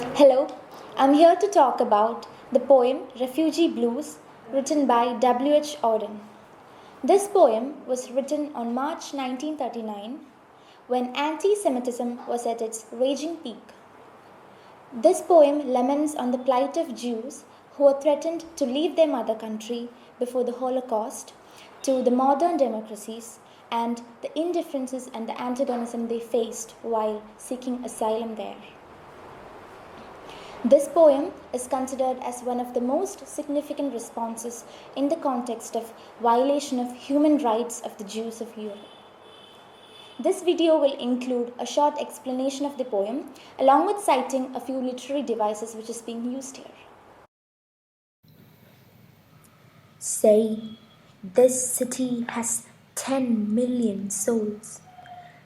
Hello, I'm here to talk about the poem Refugee Blues written by W H Auden. This poem was written on March 1939 when anti Semitism was at its raging peak. This poem laments on the plight of Jews who were threatened to leave their mother country before the Holocaust to the modern democracies and the indifferences and the antagonism they faced while seeking asylum there. This poem is considered as one of the most significant responses in the context of violation of human rights of the Jews of Europe. This video will include a short explanation of the poem along with citing a few literary devices which is being used here. Say, this city has 10 million souls.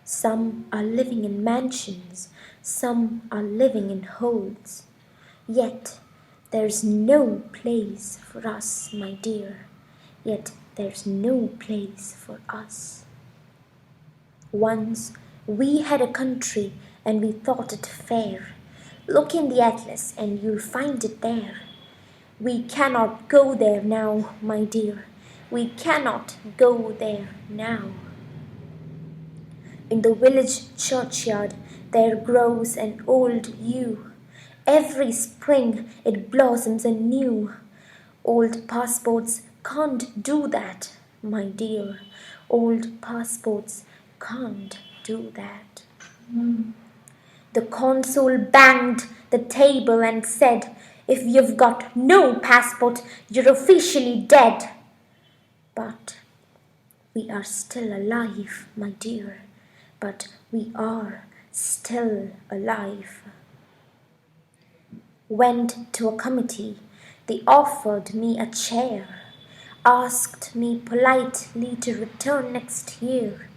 Some are living in mansions, some are living in holes. Yet there's no place for us, my dear. Yet there's no place for us. Once we had a country and we thought it fair. Look in the atlas and you'll find it there. We cannot go there now, my dear. We cannot go there now. In the village churchyard there grows an old yew. Every spring it blossoms anew. Old passports can't do that, my dear. Old passports can't do that. The consul banged the table and said, "If you've got no passport, you're officially dead." But we are still alive, my dear. But we are still alive. Went to a committee. They offered me a chair, asked me politely to return next year.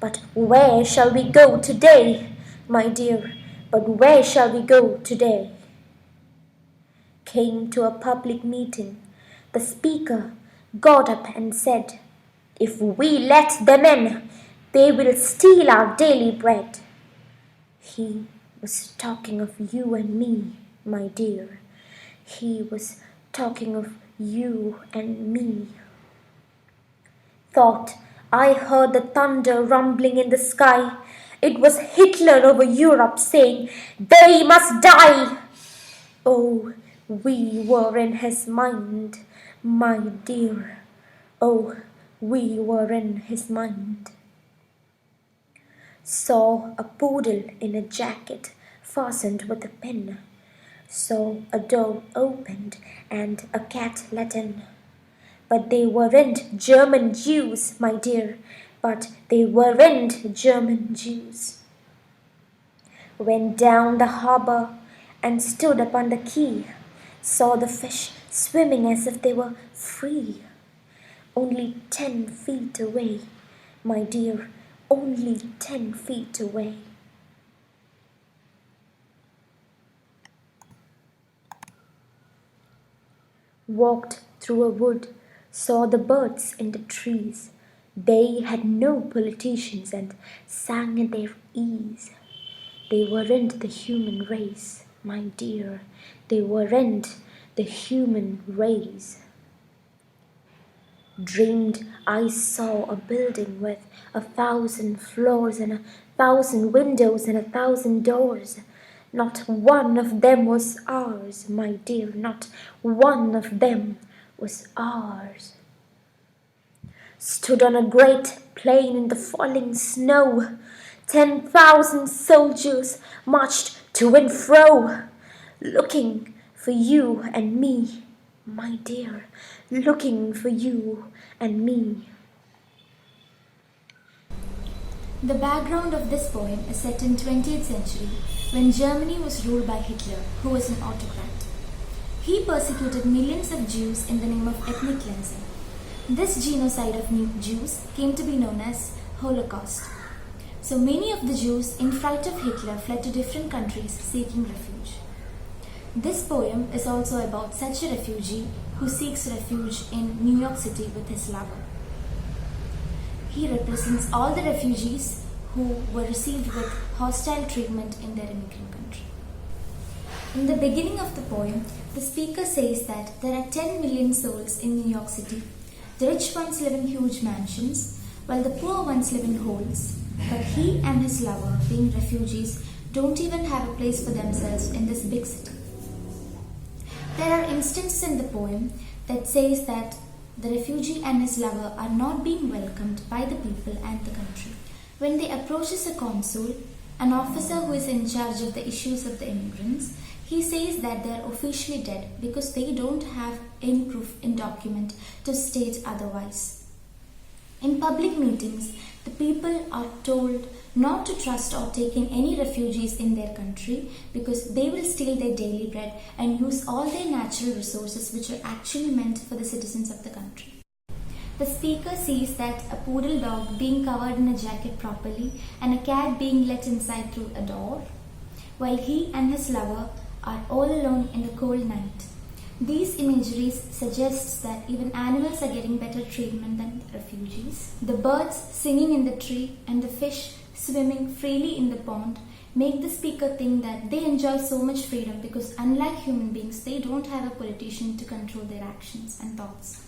But where shall we go today, my dear? But where shall we go today? Came to a public meeting. The speaker got up and said, "If we let them in, they will steal our daily bread." He was talking of you and me, my dear. He was talking of you and me. Thought I heard the thunder rumbling in the sky. It was Hitler over Europe saying, "They must die." Oh, we were in his mind, my dear. Oh, we were in his mind. Saw a poodle in a jacket fastened with a pin. Saw a door opened and a cat let in. But they weren't German Jews, my dear. But they weren't German Jews. Went down the harbor and stood upon the quay. Saw the fish swimming as if they were free. Only 10 feet away, my dear. Only 10 feet away. Walked through a wood, saw the birds in the trees. They had no politicians and sang at their ease. They weren't the human race, my dear. They weren't the human race. Dreamed I saw a building with 1,000 floors and 1,000 windows and 1,000 doors. Not one of them was ours, my dear. Not one of them was ours. Stood on a great plain in the falling snow. 10,000 soldiers marched to and fro, looking for you and me, my dear, looking for you and me. The background of this poem is set in 20th century when Germany was ruled by Hitler, who was an autocrat. He persecuted millions of Jews in the name of ethnic cleansing. This genocide of Jews came to be known as Holocaust. So many of the Jews, in fright of Hitler, fled to different countries seeking refuge. This poem is also about such a refugee who seeks refuge in New York City with his lover. He represents all the refugees who were received with hostile treatment in their immigrant country. In the beginning of the poem, the speaker says that there are 10 million souls in New York City. The rich ones live in huge mansions, while the poor ones live in holes. But he and his lover, being refugees, don't even have a place for themselves in this big city. There are instances in the poem that says that the refugee and his lover are not being welcomed by the people and the country. When they approaches a consul, an officer who is in charge of the issues of the immigrants, he says that they are officially dead because they don't have any proof in document to state otherwise. In public meetings, the people are told not to trust or take in any refugees in their country because they will steal their daily bread and use all their natural resources which are actually meant for the citizens of the country. The speaker sees that a poodle dog being covered in a jacket properly and a cat being let inside through a door, while he and his lover are all alone in the cold night. These imageries suggest that even animals are getting better treatment than refugees. The birds singing in the tree and the fish swimming freely in the pond make the speaker think that they enjoy so much freedom because unlike human beings, they don't have a politician to control their actions and thoughts.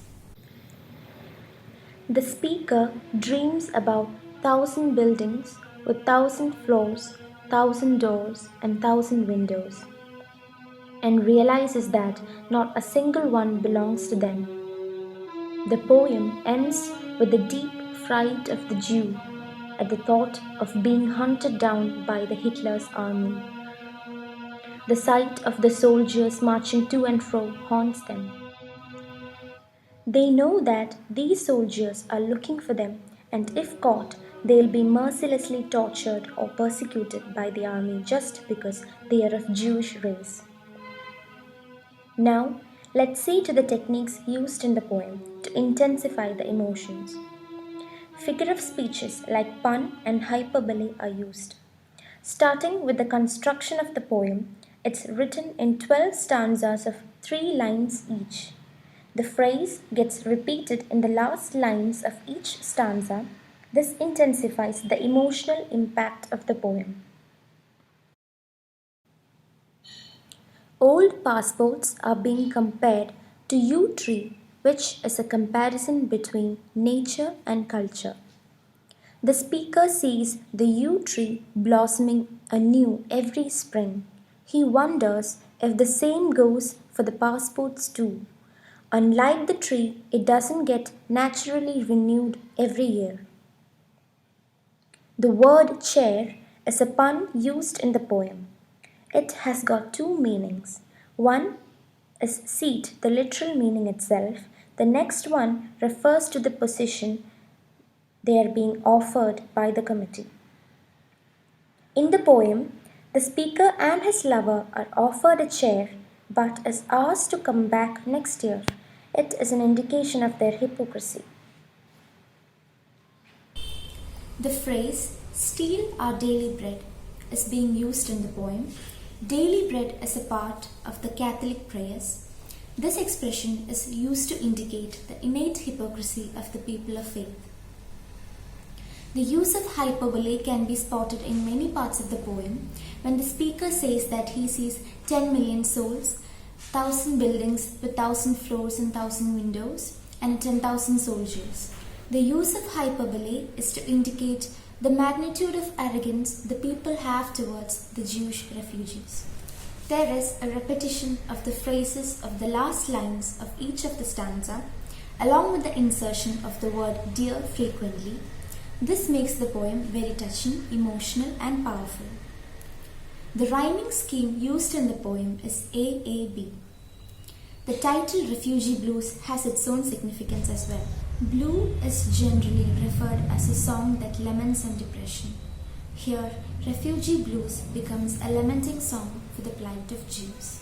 The speaker dreams about 1,000 buildings with 1,000 floors, 1,000 doors, and 1,000 windows, and realizes that not a single one belongs to them. The poem ends with the deep fright of the Jew at the thought of being hunted down by the Hitler's army. The sight of the soldiers marching to and fro haunts them. They know that these soldiers are looking for them, and if caught, they'll be mercilessly tortured or persecuted by the army just because they are of Jewish race. Now, let's see to the techniques used in the poem to intensify the emotions. Figure of speeches like pun and hyperbole are used. Starting with the construction of the poem, it's written in 12 stanzas of 3 lines each. The phrase gets repeated in the last lines of each stanza. This intensifies the emotional impact of the poem. Old passports are being compared to yew tree, which is a comparison between nature and culture. The speaker sees the yew tree blossoming anew every spring. He wonders if the same goes for the passports too. Unlike the tree, it doesn't get naturally renewed every year. The word chair is a pun used in the poem. It has got 2 meanings. One is seat, the literal meaning itself. The next one refers to the position they are being offered by the committee. In the poem, the speaker and his lover are offered a chair but is asked to come back next year. It is an indication of their hypocrisy. The phrase, steal our daily bread, is being used in the poem. Daily bread is a part of the Catholic prayers. This expression is used to indicate the innate hypocrisy of the people of faith. The use of hyperbole can be spotted in many parts of the poem when the speaker says that he sees 10 million souls, 1,000 buildings with 1,000 floors and 1,000 windows, and 10,000 soldiers. The use of hyperbole is to indicate the magnitude of arrogance the people have towards the Jewish refugees. There is a repetition of the phrases of the last lines of each of the stanza, along with the insertion of the word dear frequently. This makes the poem very touching, emotional, and powerful. The rhyming scheme used in the poem is AAB. The title Refugee Blues has its own significance as well. Blue is generally referred as a song that laments on depression. Here, Refugee Blues becomes a lamenting song for the plight of Jews.